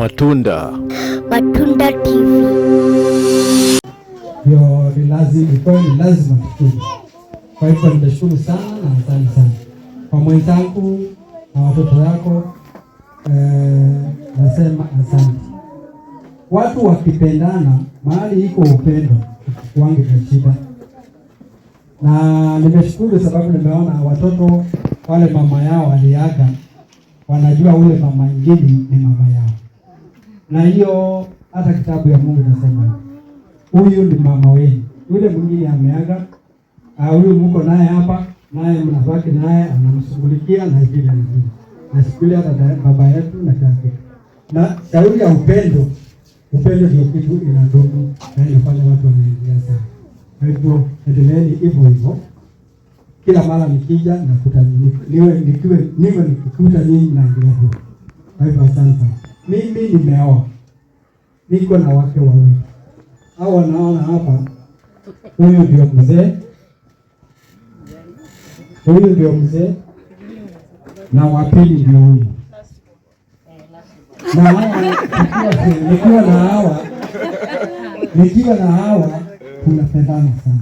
Matunda TV. Ndio ni lazima tushukuru. Kwa hivyo nimeshukuru sana na asante sana kwa mwenzangu na watoto wako. Nasema asante. Watu wakipendana, mahali iko upendo wangu na shida. Na nimeshukuru sababu nimeona watoto wale mama yao aliaga, wanajua ule mama ingine ni mama yao. Na hiyo hata kitabu ya Mungu nasema huyu ni mama wenu. Yule mwingine ameaga, huyu mko naye hapa, naye mnabaki naye, anamshughulikia na vile vile. Nashukuru hata baba yetu na kaka. Na shauri ya upendo ndio kitu inadumu na inafanya watu wanaendelea sana. Kwa hivyo endeleeni hivyo hivyo. Kila mara nikija nakuta niwe nikikuta nyinyi na ndio. Kwa hivyo asante sana. Mimi nimeoa. Niko na wake wawili. Hao wanaona hapa, huyu ndio mzee na wa pili ndio huyu. Na nikiwa na hawa tunapendana sana.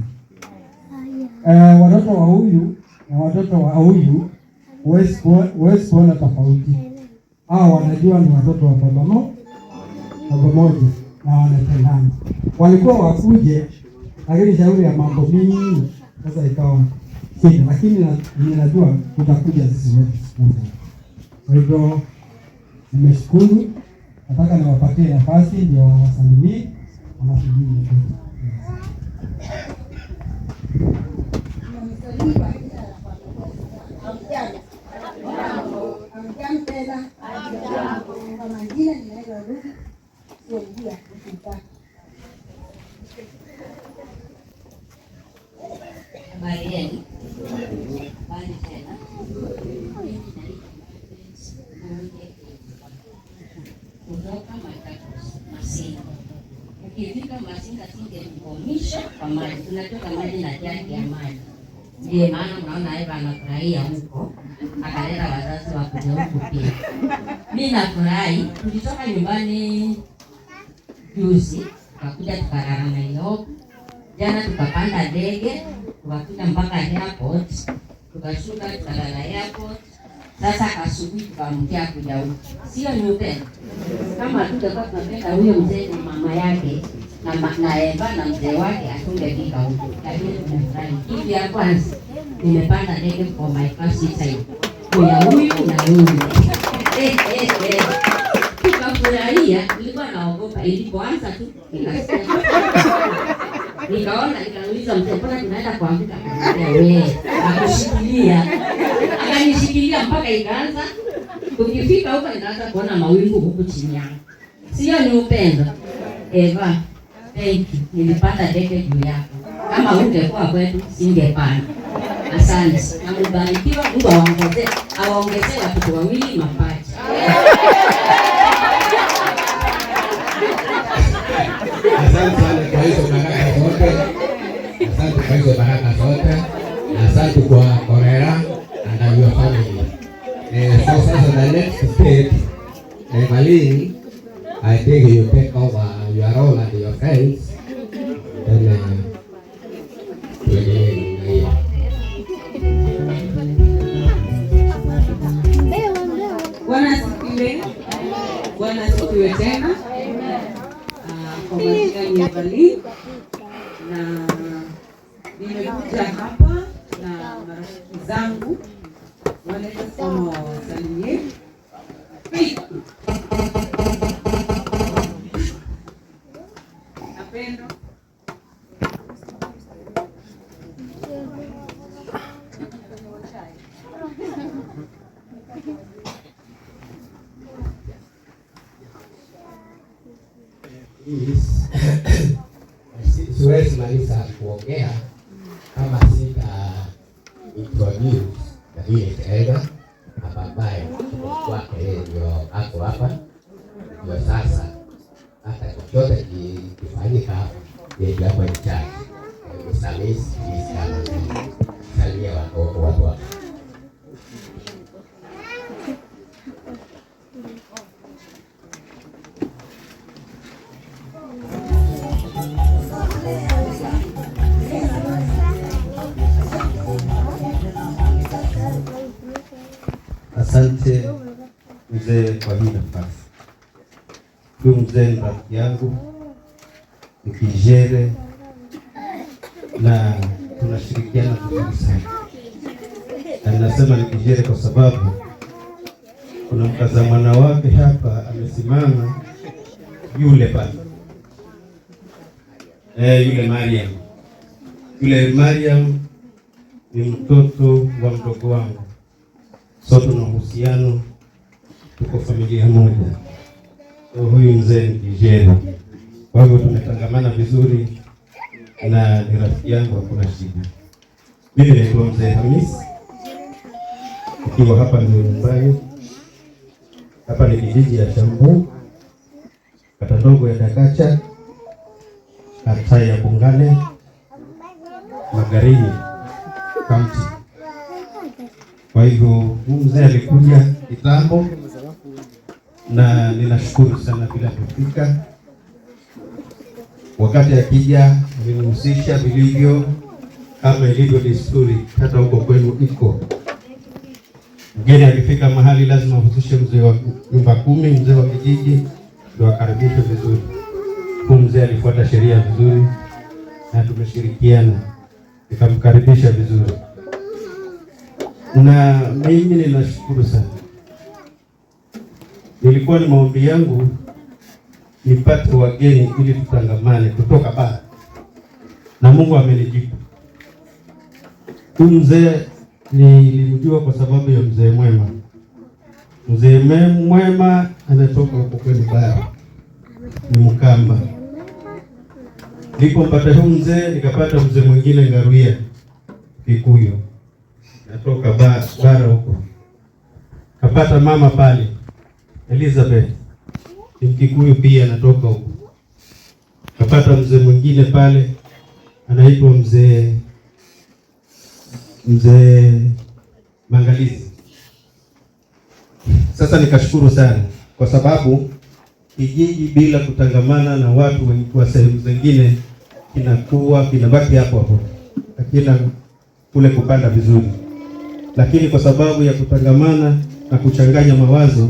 Watoto wa huyu na watoto wa huyu huwezi kuona tofauti. Hao wanajua ni watoto wa baba moja na wanapendana. Walikuwa wakuje, lakini shauri ya mambo mingi sasa ikawa shida, lakini ninajua tutakuja sisi wote siku moja. Kwa hivyo nimeshukuru, nataka niwapatie nafasi ndio wasalimie wanafunzi. Ukifika Masinga singemkomisha kwa maji, tunatoka maji na jagi ya maji. Ndiye maana mnaona Eva anafurahia huko, akaleta wazazi wa kuja huku pia. Mimi nafurahi, tulitoka nyumbani juzi, tukakuja tukalala Nairobi. Jana tukapanda ndege, tukakuja mpaka airport, tukashuka tukalala airport. Sasa asubuhi tukaamkia kuja huku. Sio ni upendo? Kama tungekuwa tunapenda huyo mzee na mama yake na Eva na mzee wake atungefika huku. Lakini tunafurahi. Hivi ya kwanza nimepanda ndege for my first time. Kwa huyu na huyu. Tukafurahia, nilikuwa naogopa ilipoanza tu nikasikia. Nikauliza mzee, mbona tunaenda kuanguka? Wewe, akushikilia. Akanishikilia mpaka ikaanza. Tukifika huko nikaanza kuona mawingu huku chini yangu. Sio ni upendo? Eva, thank you. Nilipanda ndege juu yako. Kama ungekuwa kwetu singepanda. Asante. Na mbarikiwa, Mungu awaongezee watoto wawili mapacha. Asante sana kwa hizo baraka zote. Asante kwa hizo baraka zote. Asante kwa Korera and your family. So the next step, Malini, I think you take over your role and your friends. Then Bwana asifiwe tena. Kwa majina ni Evelyn na nimekuja hapa na marafiki zangu wale kama wasalimie. Napendo siwezi maliza kuongea kama sita introduce vile tega ababaye kwake ndio ako hapa. Ndio sasa hata chochote kifanyika hapa ndio hapo ni chake usamisi sana salia watu wako. Asante mzee kwa hii nafasi. Huyu mzee ni rafiki yangu, ni kijere na tunashirikiana vizuri sana, na ninasema ni kijere kwa sababu kuna mtazamana wake hapa amesimama, yule pale yule Mariam. Yule Mariam ni mtoto wa mdogo wangu, sote tuna uhusiano, tuko familia moja. So huyu mzee ni kijana, kwa hivyo tumetangamana vizuri na ni rafiki yangu, hakuna shida. Mimi naitwa Mzee Hamis, ikiwa hapa ni nyumbani. Hapa ni kijiji ya Shambu, kata ndogo ya Dakacha, kata ya Bungane, Magarini County. Kwa hivyo huyu mzee alikuja kitambo na ninashukuru sana bila kufika. Wakati akija alinihusisha vilivyo kama ilivyo desturi, hata huko kwenu iko. Mgeni akifika mahali lazima ahusishe mzee wa nyumba kumi, mzee wa kijiji, ndio akaribishwe vizuri. Huyu mzee alifuata sheria vizuri na tumeshirikiana, nikamkaribisha vizuri. Na mimi ninashukuru sana. Nilikuwa ni maombi yangu nipate wageni ili tutangamane kutoka bara, na Mungu amenijibu. Huyu mzee nilimjua kwa sababu ya mzee Mwema. Mzee Mwema anatoka huko kwenu bara, ni Mkamba. Nilipompata huyu mzee nikapata mzee mwingine Ngaruia Kikuyu, natoka bara huko. Kapata mama pale Elizabeth, ni Kikuyu pia, anatoka huko. Kapata mzee mwingine pale anaitwa mzee Mangalizi. Sasa nikashukuru sana kwa sababu kijiji bila kutangamana na watu wa sehemu zingine kinabaki hapo hapo, lakini kule kupanda vizuri. Lakini kwa sababu ya kutangamana na kuchanganya mawazo,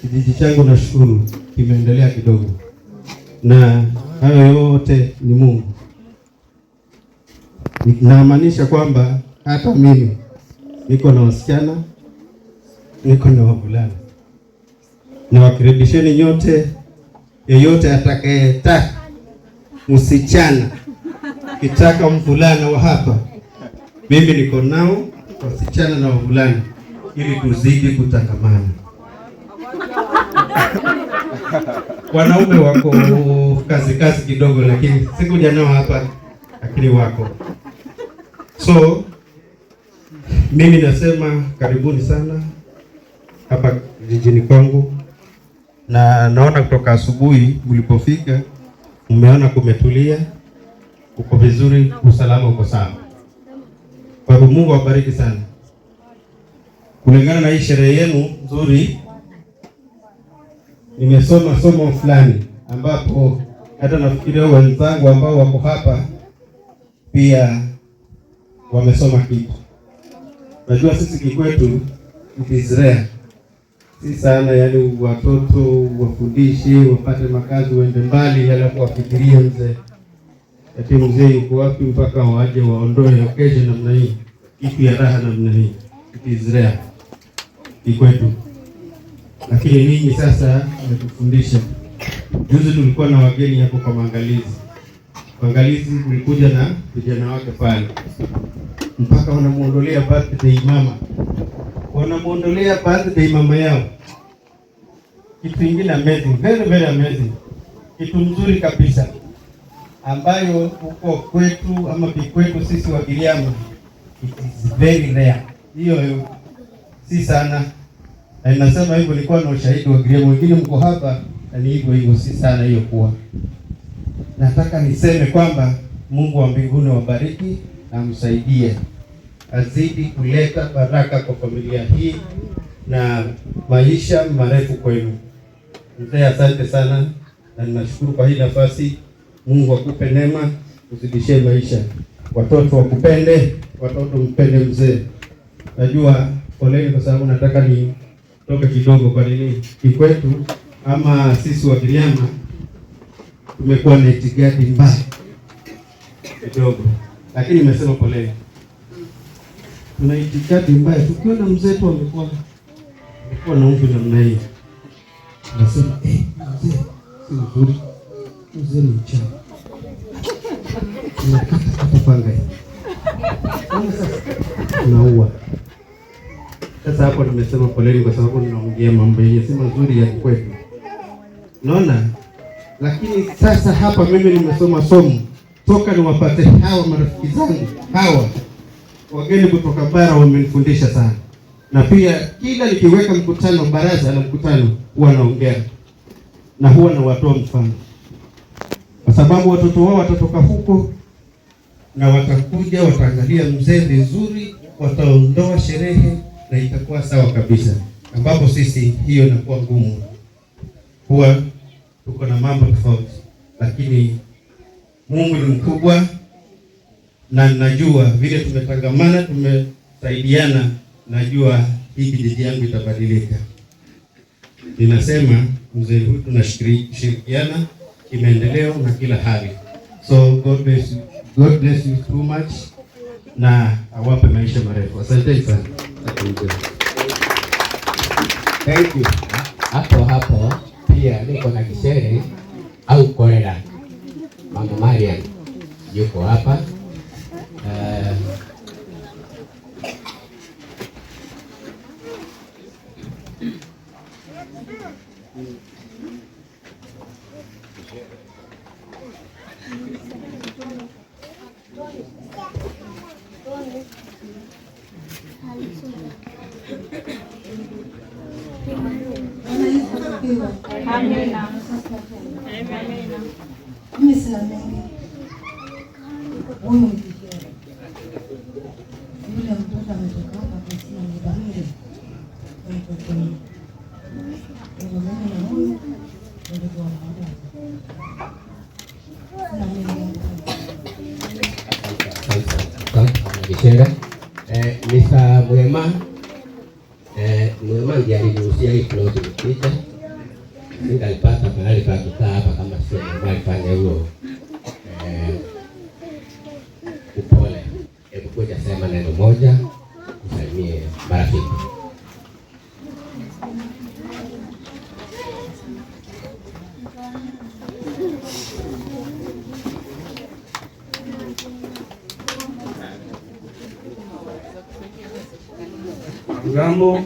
kijiji changu nashukuru kimeendelea kidogo, na hayo yote ni Mungu. Namaanisha kwamba hata mimi niko na wasichana, niko na wavulana, na wakaribisheni nyote. Yeyote atakayetaka msichana, kitaka mvulana wa hapa, mimi niko nao, wasichana na wavulana, ili tuzidi kutangamana. Wanaume wako kazi kidogo, lakini sikuja nao hapa, lakini wako. So mimi nasema karibuni sana hapa jijini kwangu, na naona kutoka asubuhi mlipofika mmeona kumetulia, uko vizuri, usalama uko sawa. Kwa hivyo Mungu awabariki sana. Kulingana na hii sherehe yenu nzuri, nimesoma somo fulani ambapo hata nafikiria wenzangu ambao wako hapa pia wamesoma kitu. Najua sisi kikwetu Israeli si sana, yani watoto wafundishe wapate makazi waende mbali, halafu wafikirie mzee ati mzee yuko wapi mpaka waje waondoe occasion namna hii, kitu ya raha namna hii Israeli kikwetu. Lakini ninyi sasa mmetufundisha. Juzi tulikuwa na wageni hapo kwa Maangalizi, tulikuja na vijana wake pale, mpaka wanamuondolea birthday mama, wanamuondolea birthday mama yao. Kitu kingine amazing, very amazing, kitu mzuri kabisa, ambayo huko kwetu ama kikwetu sisi wa Giriama it is very rare. Hiyo si sana, na ninasema hivyo nilikuwa na ushahidi wa Giriama, wengine mko hapa na ni hivyo si sana hiyo kuwa. Nataka niseme kwamba Mungu wa mbinguni wabariki na msaidie, azidi kuleta baraka kwa familia hii na maisha marefu kwenu. Mzee, asante sana na ninashukuru kwa hii nafasi. Mungu akupe neema, uzidishie maisha. Watoto wakupende, watoto mpende mzee. Najua poleni kwa sababu nataka toka kidogo. Kwa nini kikwetu ama sisi wa Giriama tumekuwa na itikadi mbaya kidogo, lakini nimesema poleni. Tuna itikadi mbaya, tukiona mzee tu amekuwa na umri namna hii, nasema mzee si mzuri, mzee ni mchawi, tunakata panga tunaua. Sasa hapo nimesema poleni, kwa sababu ninaongea mambo yenye si mazuri ya kwetu, unaona. Lakini sasa hapa mimi nimesoma somo toka niwapate hawa marafiki zangu hawa wageni kutoka bara, wamenifundisha sana. Na pia kila nikiweka mkutano, baraza la mkutano, huwa naongea na huwa na watoa mfano, kwa sababu watoto wao watatoka huko na watakuja, wataangalia mzee vizuri, wataondoa sherehe na itakuwa sawa kabisa, ambapo sisi hiyo inakuwa ngumu. Huwa tuko na mambo tofauti, lakini Mungu ni mkubwa, na najua vile tumetangamana, tumesaidiana, najua hii kijiji yangu itabadilika. Ninasema mzee huyu tunashirikiana kimaendeleo na kila hali. So God bless you too much, na awape maisha marefu. Asante sana. Thank you. Hapo pia niko na kisere au kolera. Mama Mariam yuko hapa. Amina. Mimi sina mengi. Wewe mjisikie. Yule mtoto ametoka hapa kusema ni Bahiri. Mtoto ni. Ndio mimi na huyu ndio kwa mmoja. Sina mengi. Kisera. Mr. Mwema ndiye aliruhusia hii plot kupita. Nilipata mahali pa kukaa hapa, kama sio mahali fanya huo upole. Hebu kuja sema neno moja, usalimie marafiki. Jambo.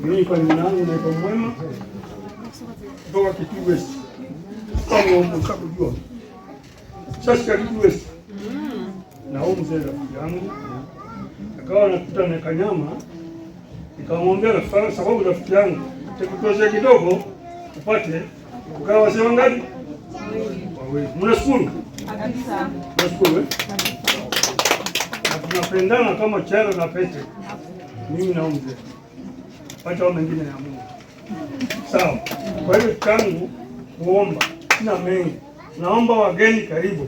Mimi kwa jina langu naitwa Mwema kutoka Kitui West. Kama mtakujua. Sasa Kitui West. Na huyu mzee rafiki yangu akawa anakuta na kanyama, nikamwambia rafiki, sababu rafiki yangu tekutosha kidogo upate ukawa sema ngapi? Wewe mnashukuru? Kabisa. Nashukuru. Na tunapendana kama charo na pete. Mimi na mzee. Wacha wengine ya Mungu. Sawa. Kwa hiyo tangu kuomba sina mengi. Naomba wageni karibu.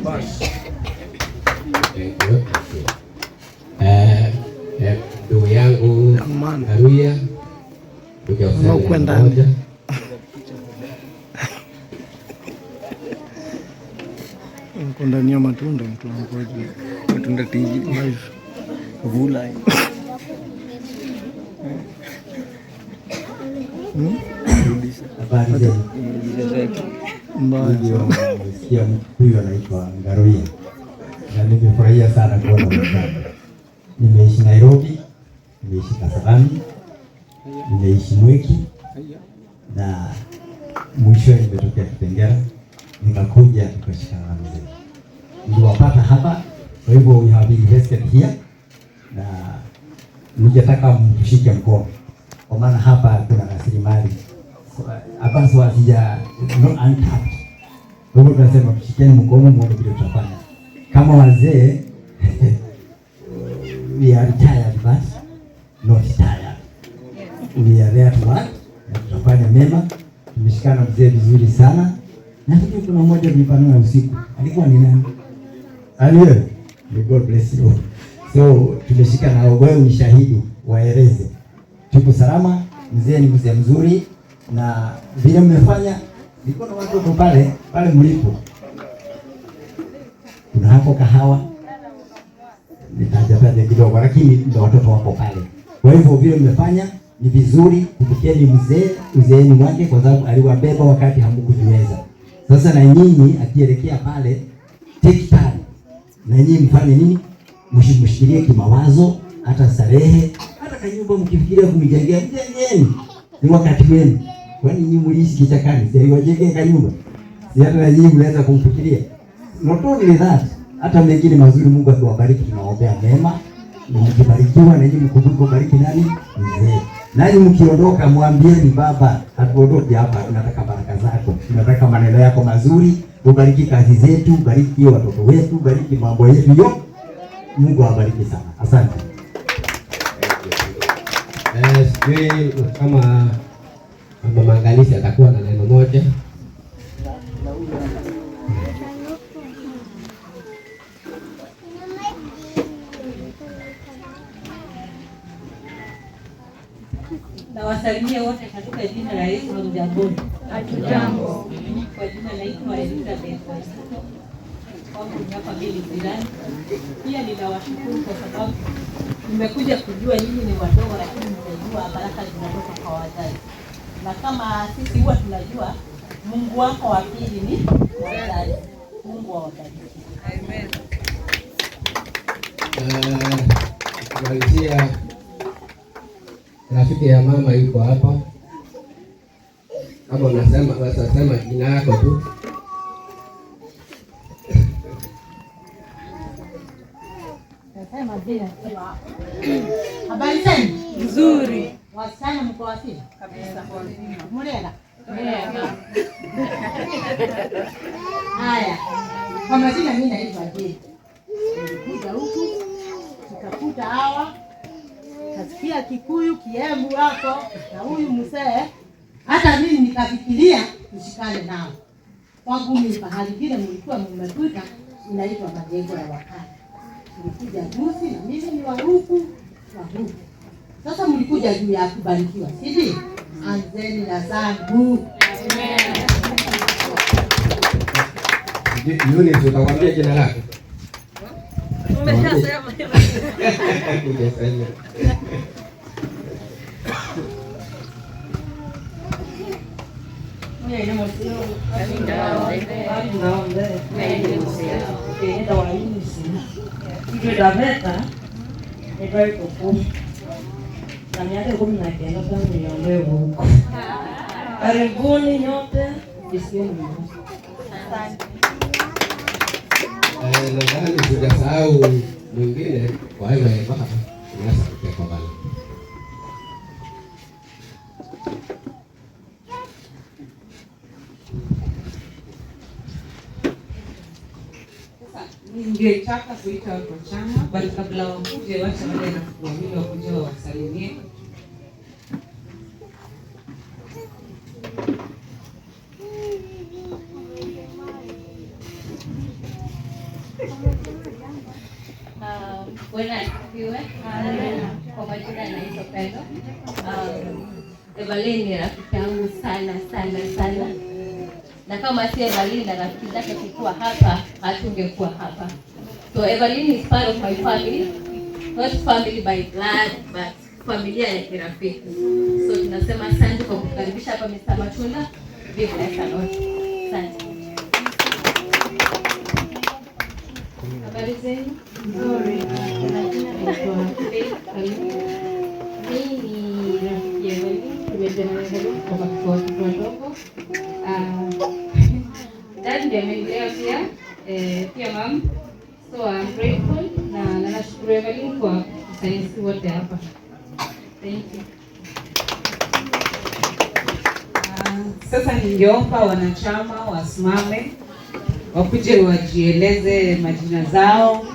Basi. Ndugu yangu Aruya tukiwakwenda ndani ya matunda matunda tiji vula habari zenu. Ndio huyu anaitwa Ngaruya na nimefurahia sana kuona mwenzangu. Nimeishi Nairobi, nimeishi Kasarani, nimeishi Mwiki na mwisho nimetokea Kitengela, nikakuja tukashikana na mzee. Niliwapata hapa, kwa hivyo we have invested here na ningetaka mshike mkono kwa maana hapa kuna rasilimali hapa sio asija no untapped. Kwa hivyo tunasema mshikeni mkono muone vile tutafanya. Kama wazee we are tired but not tired. We are there to work na tutafanya mema. Tumeshikana mzee vizuri sana. Na hiyo kuna mmoja tulipanua usiku. Alikuwa ni nani? Aliye. May God bless you. So tumeshika na wewe ni shahidi, waeleze tuko salama. Mzee ni mzee mzuri, na vile mmefanya, niko na watoto pale mlipo, kuna hapo kahawa nitaja kidogo, lakini ndio watoto wako pale. Kwa hivyo vile mmefanya ni vizuri, kupikieni mzee uzeeni mwake, kwa sababu aliwabeba wakati hamkujiweza. Sasa na nyinyi akielekea pale, take time na nyinyi mfanye nini? Mshikilie kimawazo, hata starehe, hata kanyumba mkifikiria kumjengea, mjengeni, ni wakati wenu. Kwani nyinyi mliishi kichakani, si aliwajengea kanyumba? Si hata na nyinyi mnaweza kumfikiria. Not only that, hata mengine mazuri Mungu akiwabariki, tunaombea mema. Na mkibarikiwa na nyinyi mkumbuke bariki nani? Mzee. Nani mkiondoka mwambieni baba, hatuondoki hapa, tunataka baraka zako. Tunataka maneno yako mazuri, ubariki kazi zetu, bariki watoto wetu, bariki mambo yetu yote. Mungu awabariki sana. Asante. Sijui kama Mama Angalisi atakuwa na neno moja. Na wasalimie wote katika jina la Yesu. Hamjambo? Hatujambo. Kwa jina naitwa Elizabeth. Kwangu ni hapa mbele jirani. Pia ninawashukuru kwa sababu nimekuja kujua nyinyi ni wadogo, lakini mmejua baraka zinatoka kwa wazazi. Na kama sisi huwa tunajua Mungu wako wa pili ni wazazi. Mungu awabariki. Amen. Kumalizia, rafiki ya mama yuko hapa. Kama unasema jina lako tu. Habari zenu? Nzuri. Wasichana mko wapi? Kabisa. Murega? Murega. Haya. Kwa majina mimi naitwa Jane. Nilikuja huku nikakuta hawa, kasikia Kikuyu, Kiembu hapo na huyu mzee, hata mimi nikafikiria tushikane nao. Kwangu ni pahali vile mlikuwa mmekuta inaitwa Majengo ya Wakati. Mlikuja juzi na mimi ni wa huku. Sasa mlikuja juu ya kubarikiwa, sisi anzeni na zangu. Yule utakwambia jina lako. Umeshasema. Karibuni nyote. Nadhani sijasahau mwingine, kwa hivyo baba tunaweza kucheka bali. Ningetaka kuita watu wa chama, bali kabla wakuje wacha wale na wawili wakuje wasalimie. Bwana asifiwe. Kwa majina naitwa Pendo. Evelyn ni rafiki yangu sana sana sana. Na kama si Evelyn na rafiki zake tulikuwa hapa, hatungekuwa hapa. So Evelyn is part of my family. Not family by blood, but familia ya kirafiki. So tunasema asante kwa kukaribisha hapa Mr. Matunda. Be blessed a lot. Asante. Habari zenu? Nzuri. Mimi ni rafiki ya Evelyn. Tumejana na Evelyn kwa watoto wadogo. Dad ndiye amenilea pia. Pia mom. So I'm grateful na nashukuru Evelyn kwa kusaidia wote hapa. Thank you. Sasa ningeomba wanachama wasimame wakuje wajieleze majina zao.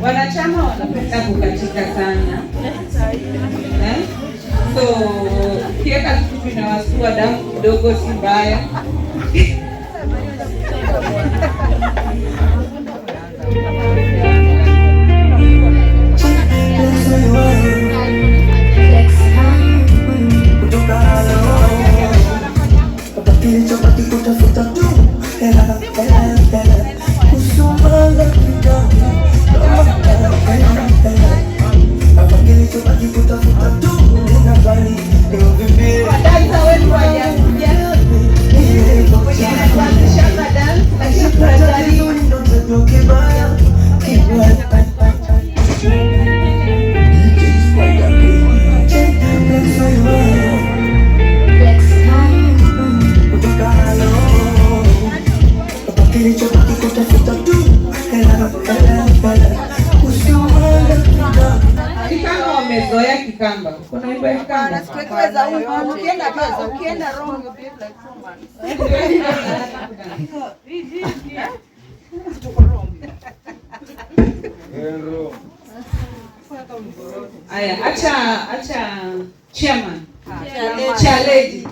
Wanachama wanapenda kukatika sana. So ukiweka kitu inawasua damu kidogo, si mbaya. Kikamba wamezoea Kikamba. Kuna wimbo ya Kikamba. Ukienda wrong you behave like someone. Aya, acha chairman. Challenge.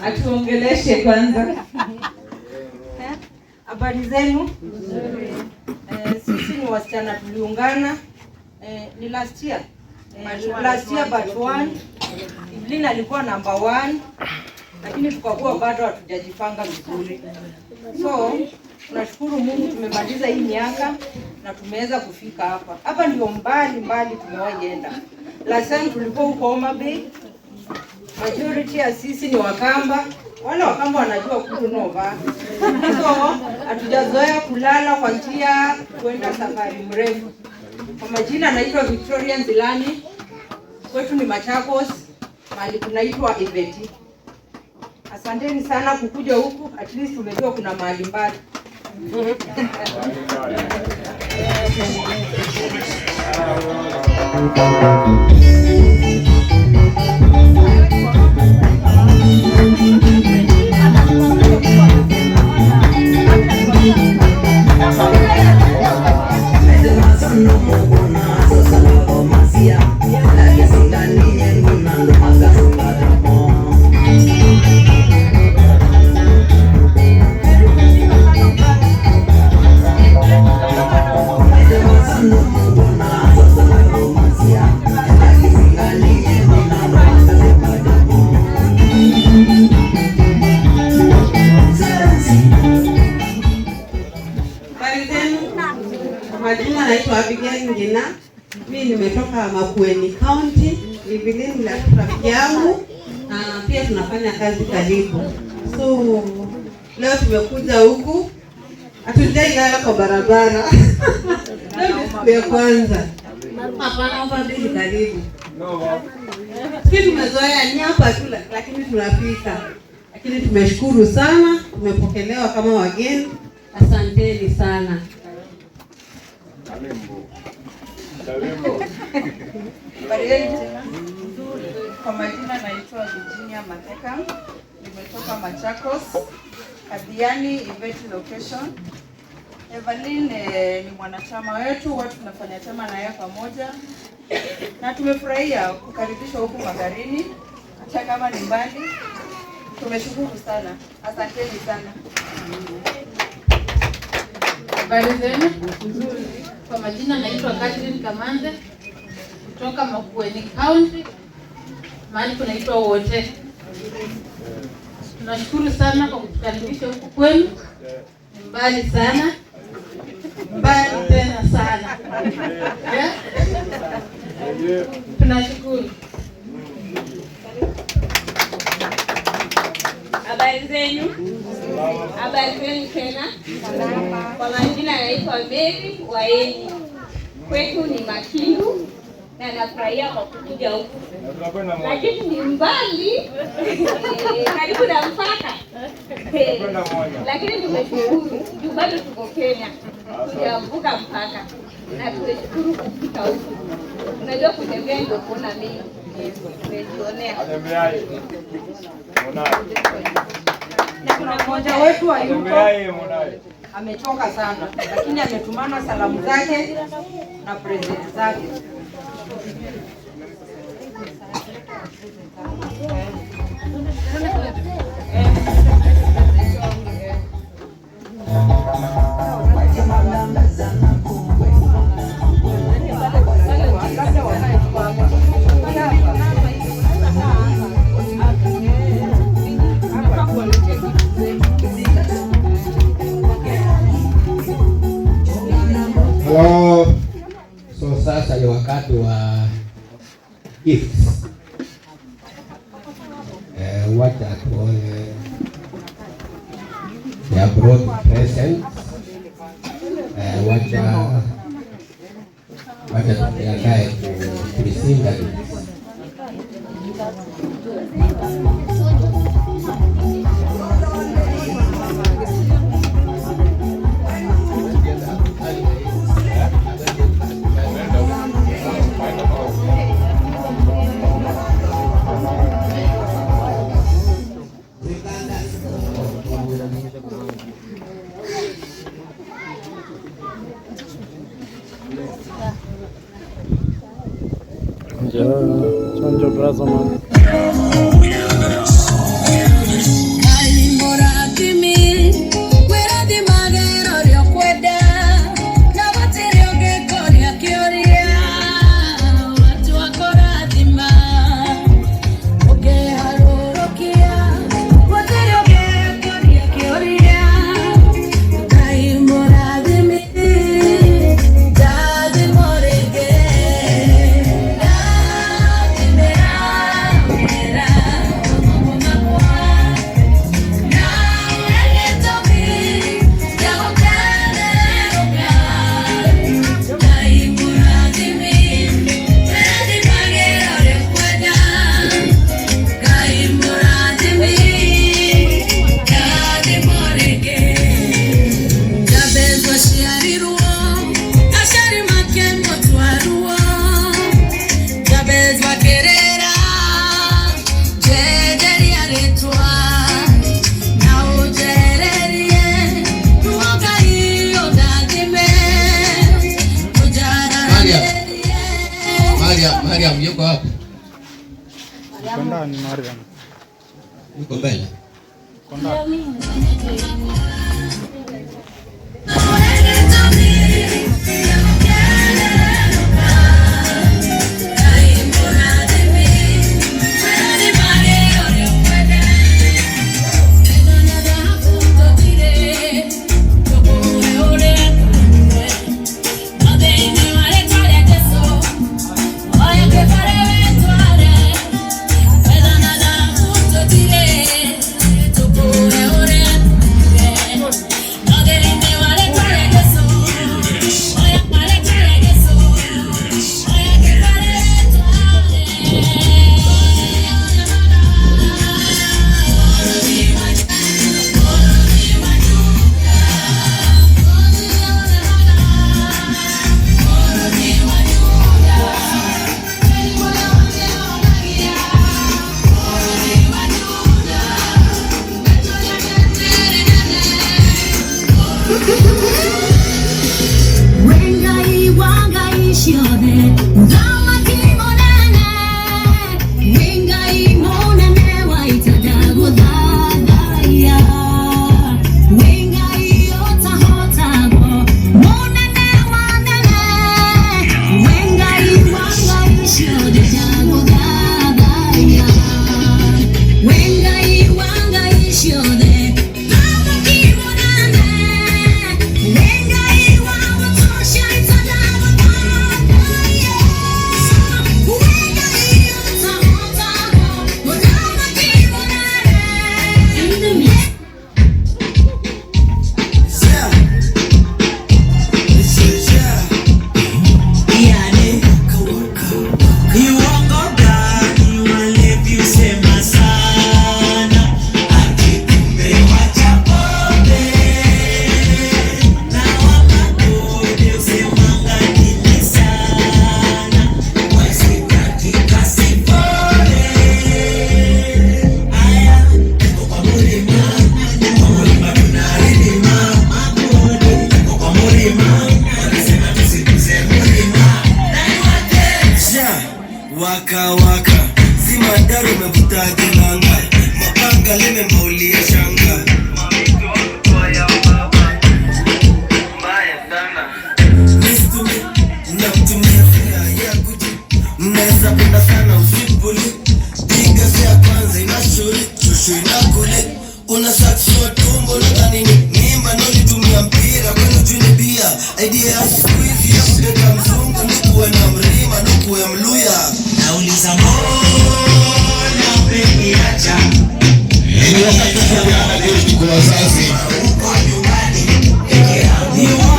Atuongeleshe kwanza. Habari zenu? Sisi ni wasichana tuliungana ni last year but one. Evelyn alikuwa number 1 lakini tukakuwa bado hatujajipanga vizuri. So tunashukuru Mungu tumemaliza hii miaka na tumeweza kufika hapa. Hapa ndio mbali tumewahi enda. Last time tulikuwa huko Homa Bay. Majority ya sisi ni Wakamba. Wale Wakamba wanajua kutu nova. So hatujazoea kulala kwa njia kwenda safari mrefu. Kwa majina naitwa Victoria Nzilani. Kwetu ni Machakos, mahali kunaitwa Iveti. Asanteni sana kukuja huku, at least tumejua kuna mahali mbali. Majina naitwa Abigail Ngina. Mimi nimetoka Makueni County. Ni vile ni rafiki yangu na pia tunafanya kazi karibu. So leo tumekuja huku. Hatujailala kwa barabara. Leo ni siku ya kwanza. Hapana, hapa ndio karibu. Sisi tumezoea ni hapa tu lakini tunapika. Lakini tumeshukuru sana, tumepokelewa kama wageni. Asanteni sana. Kwa majina naitwa Virginia Mateka. Nimetoka Machakos, Kadiani, Iveti location. Evelyn ni mwanachama wetu, watu tunafanya chama na yeye pamoja. Na tumefurahia kukaribishwa huku Magarini, hata kama ni mbali. Tumeshukuru sana. Asanteni sana. Habari zenu? Kwa majina naitwa Catherine Kamanze kutoka Makueni County, mahali kunaitwa Wote. Tunashukuru sana kwa kutukaribisha huku kwenu. Ni mbali sana. Mbali tena sana. Tunashukuru. Habari zenu? Habari zenu tena? Kwa majina naitwa Mary Waeni. Kwetu ni Makindu na nafurahia kwa kukuja huku. Lakini ni mbali karibu na mpaka. Lakini tumeshukuru juu bado tuko Kenya. Tujavuka mpaka. Na tumeshukuru kufika huku. Unajua kutembea ndio kuona mengi. Tumejionea. Na kuna mmoja wetu wa yuko ametoka sana, lakini ametumana salamu zake na present zake. Hello. So sasa ni wakati wa gifts. Wacha tuone ya brought present. Wacha tuandae kulisinga Chanjo brazo man. Mariam yuko hapo. Yuko ndani Mariam. Yuko mbele. Yuko ndani. shwina kule una saksua tumbo nadhani ni mimba na ulitumia mpira kwenu juni bia idea ya squeeze ya kuteka mzungu nikuwe na mrima nikuwe mluya nauliza mbona umeniacha ni wakati kupeana gift kwa wazazi uko nyumbani peke yangu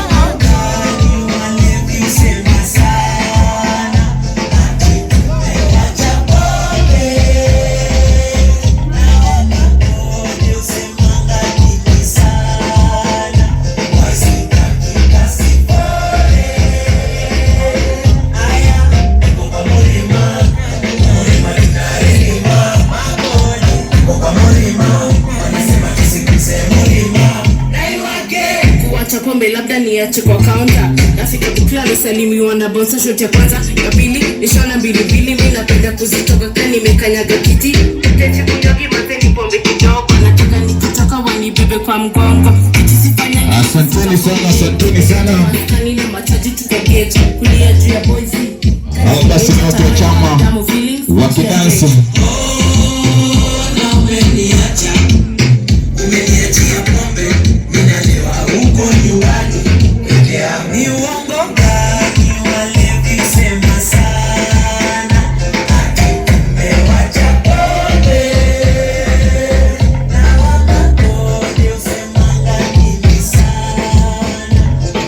pombe labda niache kwa counter. Nafika bukla nasalimiwa na bonsa shot ya kwanza. Ya pili nishona mbili mimi napenda kuzitoka kani nimekanyaga kiti. Tete kunyogi mazeni pombe kidogo. Nataka nikitoka wanibebe kwa mgongo. Asanteni sana. Kani na machaji tukageti kulia juu ya boys. Hao basi ni watu wa chama wakidansi. Na umeniacha umeniachia pombe ninalewa huko nyumbani peke yangu ni uongo gani walevi sema sana ati umewacha pombe na wakakode usemanga hivi sana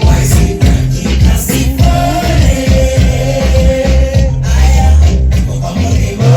waisitaki kasi pole aya niko kwa mlima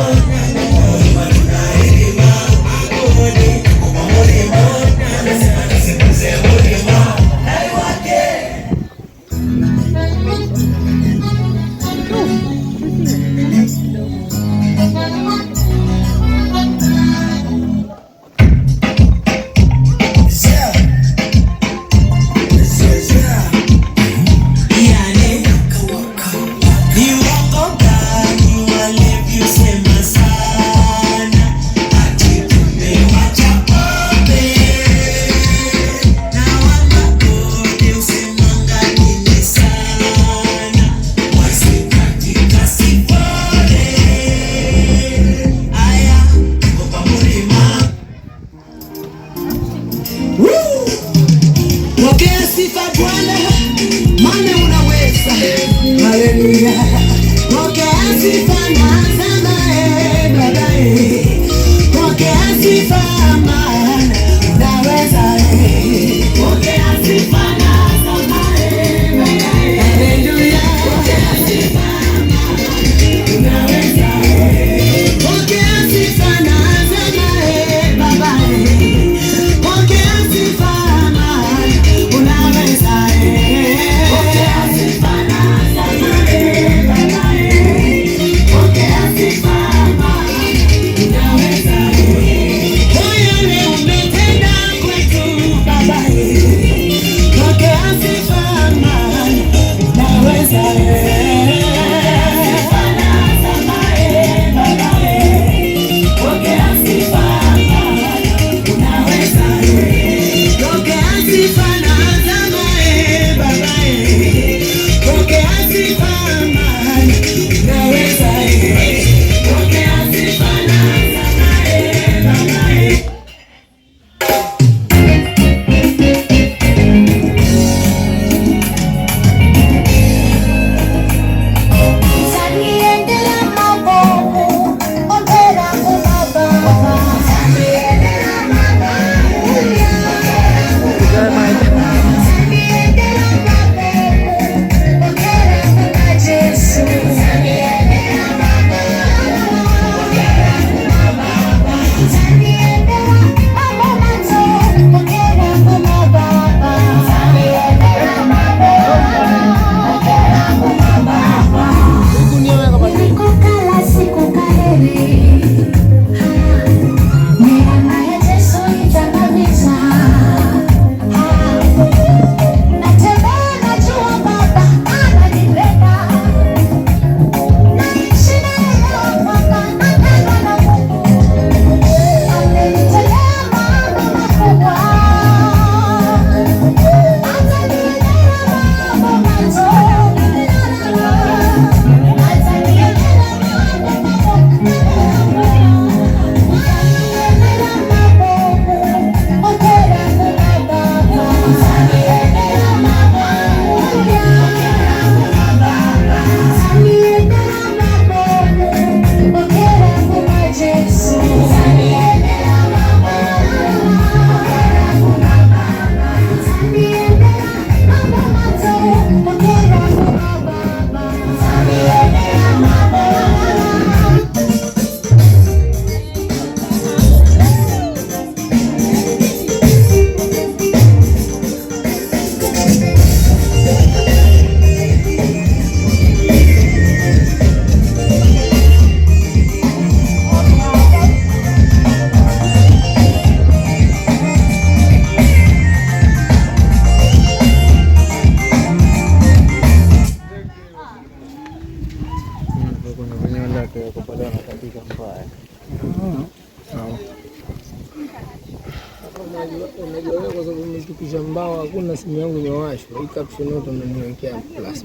unajua kwa sababu mtukisha mbao hakuna simu yangu imewashwa. Hii caption yote unaniwekea plus.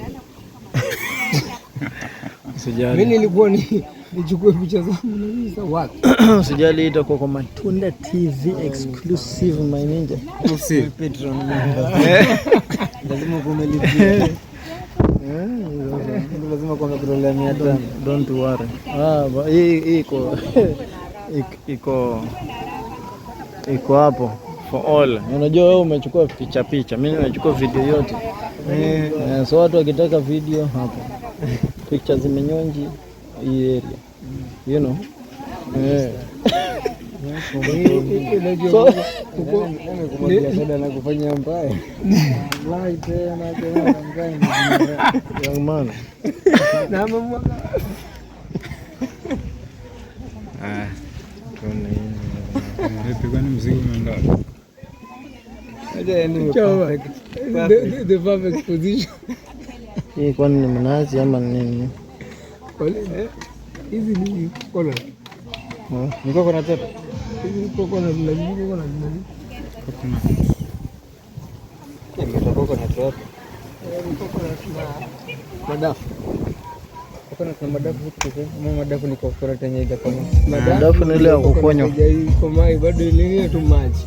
Usijali. Mimi nilikuwa nichukue picha zangu na sasa wapi? Usijali, itakuwa kwa Matunda TV exclusive my ninja. Exclusive Patreon. Lazima kumelipia. Lazima kwa kutrolea 500. Don't worry. Hii iko hapo for all. Unajua wewe umechukua picha, mimi nimechukua video yote. So watu wakitaka video hapo. Pictures zimenyonji hii area. You know. So kumwagia soda na kufanya mbaya. Wallahi tena mbaya. Young man. Na mama. Kuna vipi kwani mzigo umeenda? The perfect position. Hii kwani ni mnazi ama nini? Hizi ni kola. Niko kuna tete. Hizi koko na nini? Kuna. Kiko na tete. Koko na madafu. Kuna madafu huko, madafu ni kokora tenye ile kama. Madafu ni ile ya kukonyo. Iko mai bado ile tu maji.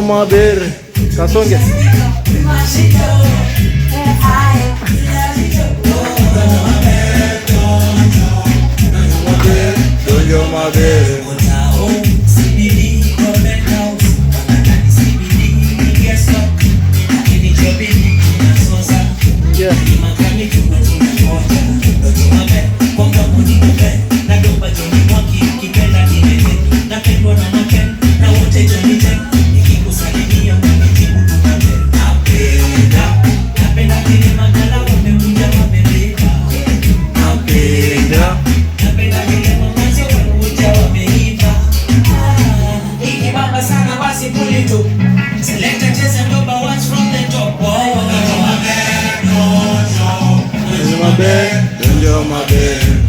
Donjo Maber. Kasonge. Donjo Maber. Donjo Maber.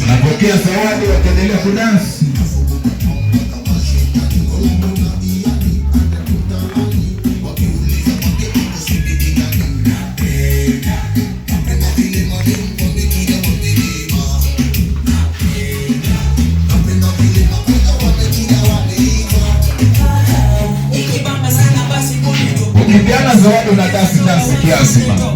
Napokea zawadi wakiendelea kudansi. Ukipeana zawadi unadansi dansi kiasi bana.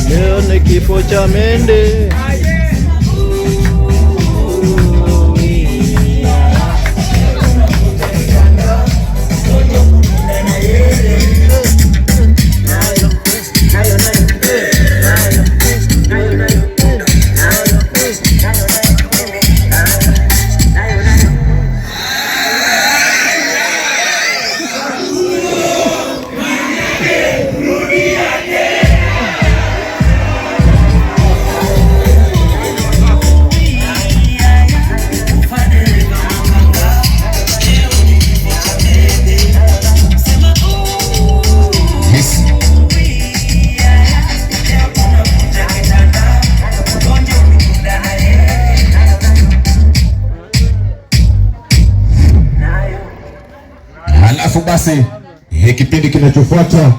Leo ni kifo cha mende. Halafu basi kipindi kinachofuata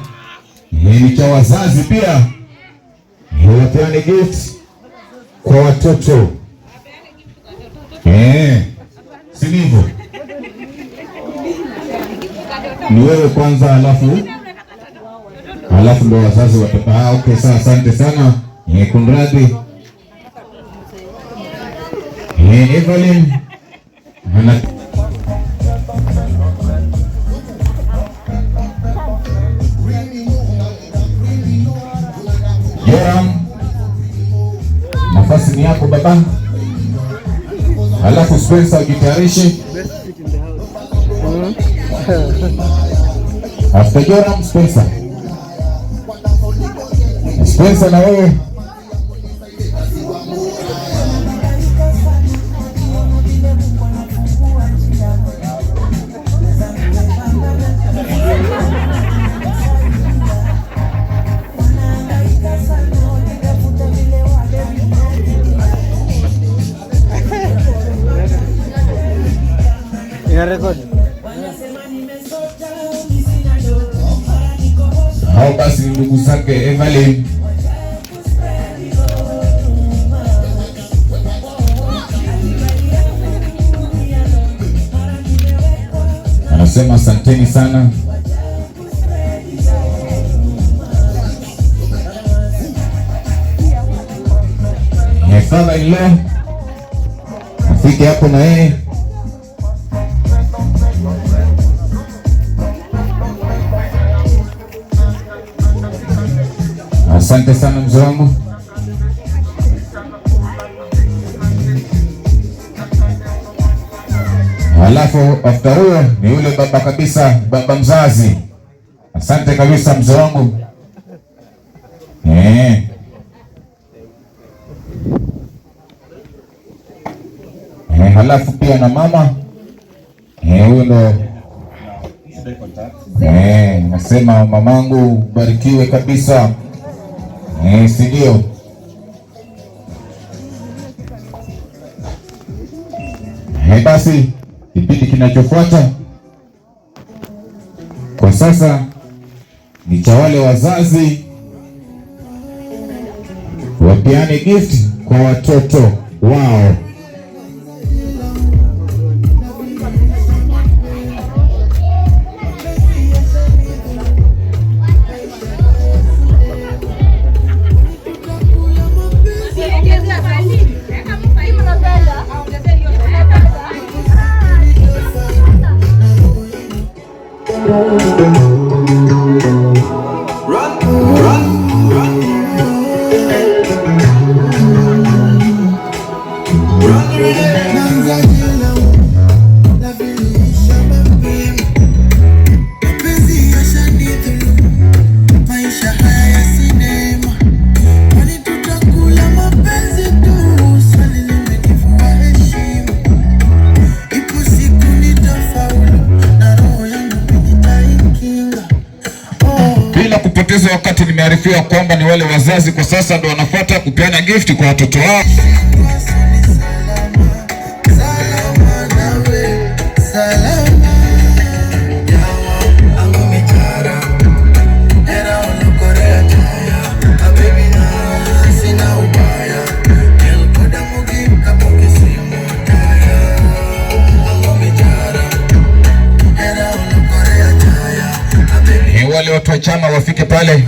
ni cha wazazi pia, wapeane gift kwa watoto. Si ndivyo? Ni wewe kwanza, halafu ndo wazazi watoto. Okay, sawa, asante sana. Kunradhi. Evelyn Joram, nafasi ni yako baba. Halafu Spencer ujitayarishe. After Joram, Spencer na wewe. Record. Hao basi ndugu zake Evelyn. Anasema asanteni sana. Father-in-law afike hapo na yeye. Asante sana mzee wangu. Halafu after huyo ni yule baba kabisa, baba mzazi. Asante kabisa mzee wangu. Halafu pia na mama. Huyo ndo nasema mamangu barikiwe kabisa. Si ndio? Basi kipindi kinachofuata kwa sasa ni cha wale wazazi wapeane gift kwa watoto wao. nisikilize wakati nimearifiwa kwamba ni wale wazazi kwa sasa ndio wanafuata kupeana gift kwa watoto wao. Wale watu wa chama wafike pale.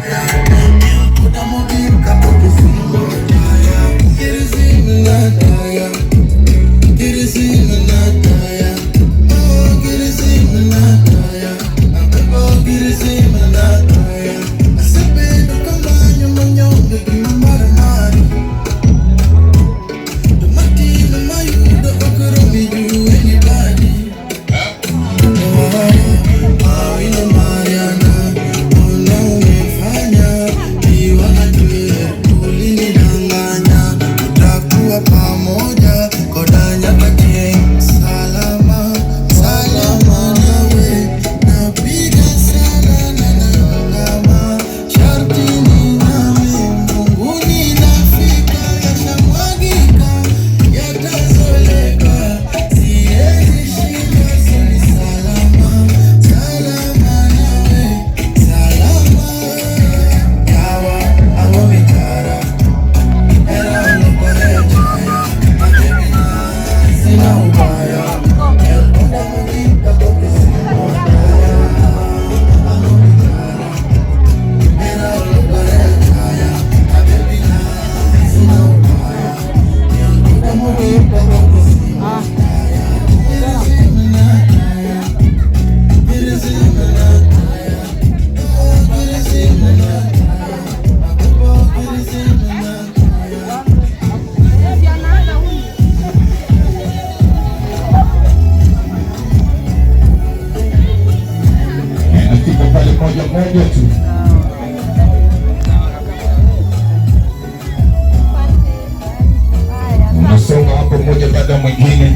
Moja tu. Unasonga hapo mmoja baada ya mwingine.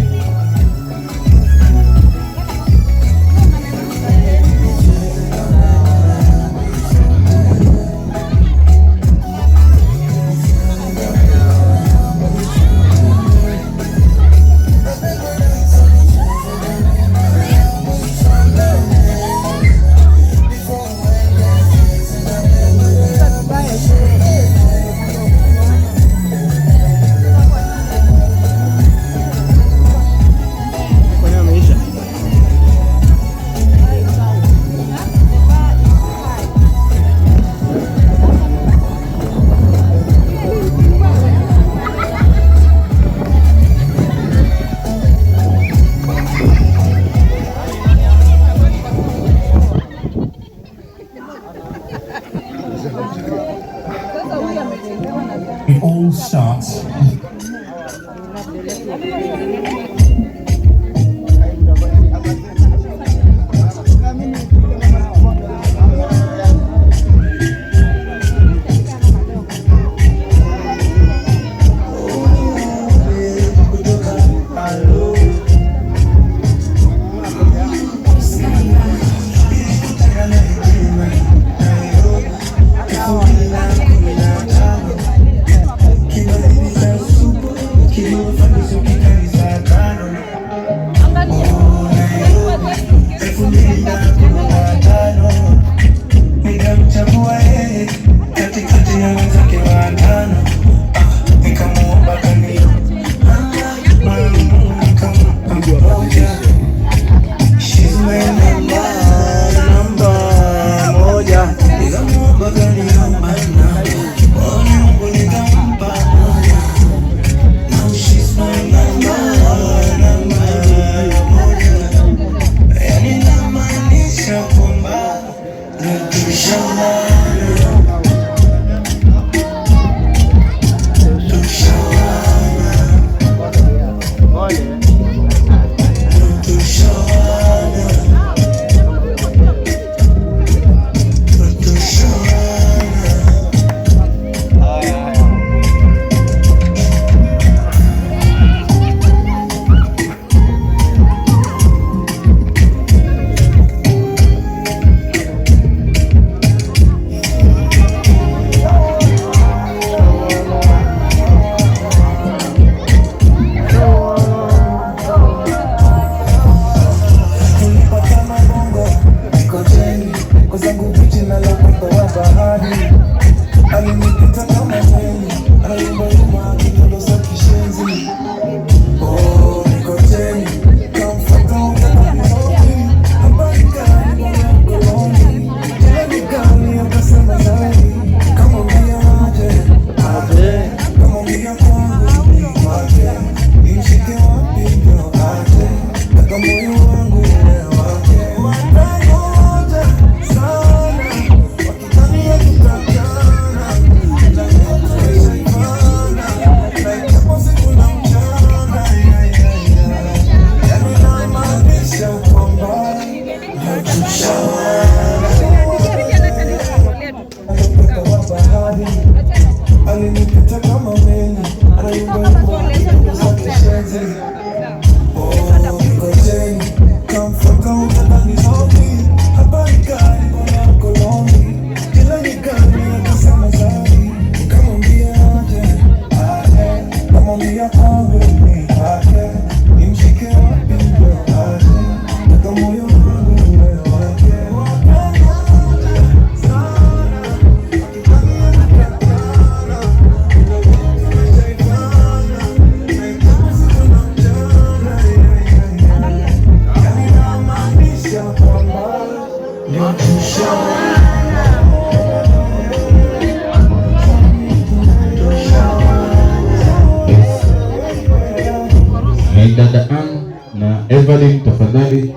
na Evelyn, tafadhali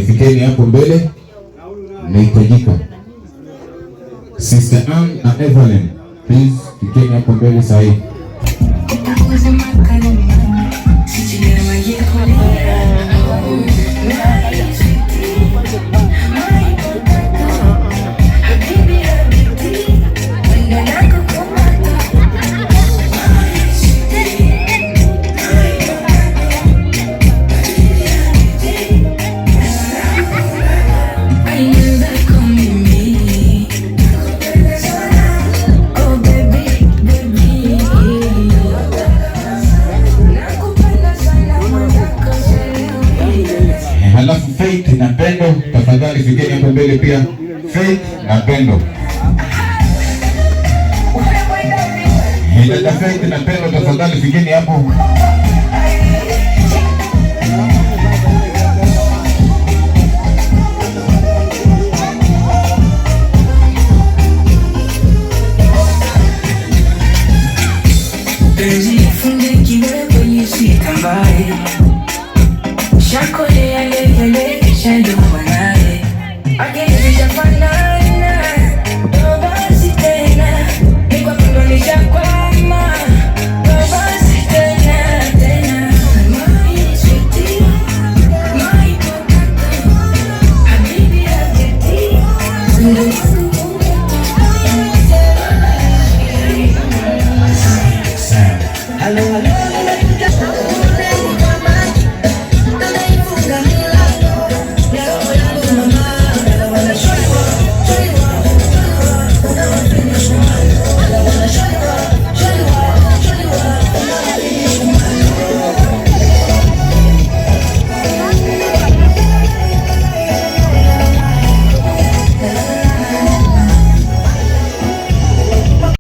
fikeni hapo mbele, mnahitajika. Sister Ann na Evelyn, please fikeni hapo mbele sahihi. Halafu Faith na Pendo, tafadhali fikeni hapo mbele pia. Faith na Pendo. Dada Faith na Pendo, tafadhali fikeni hapo.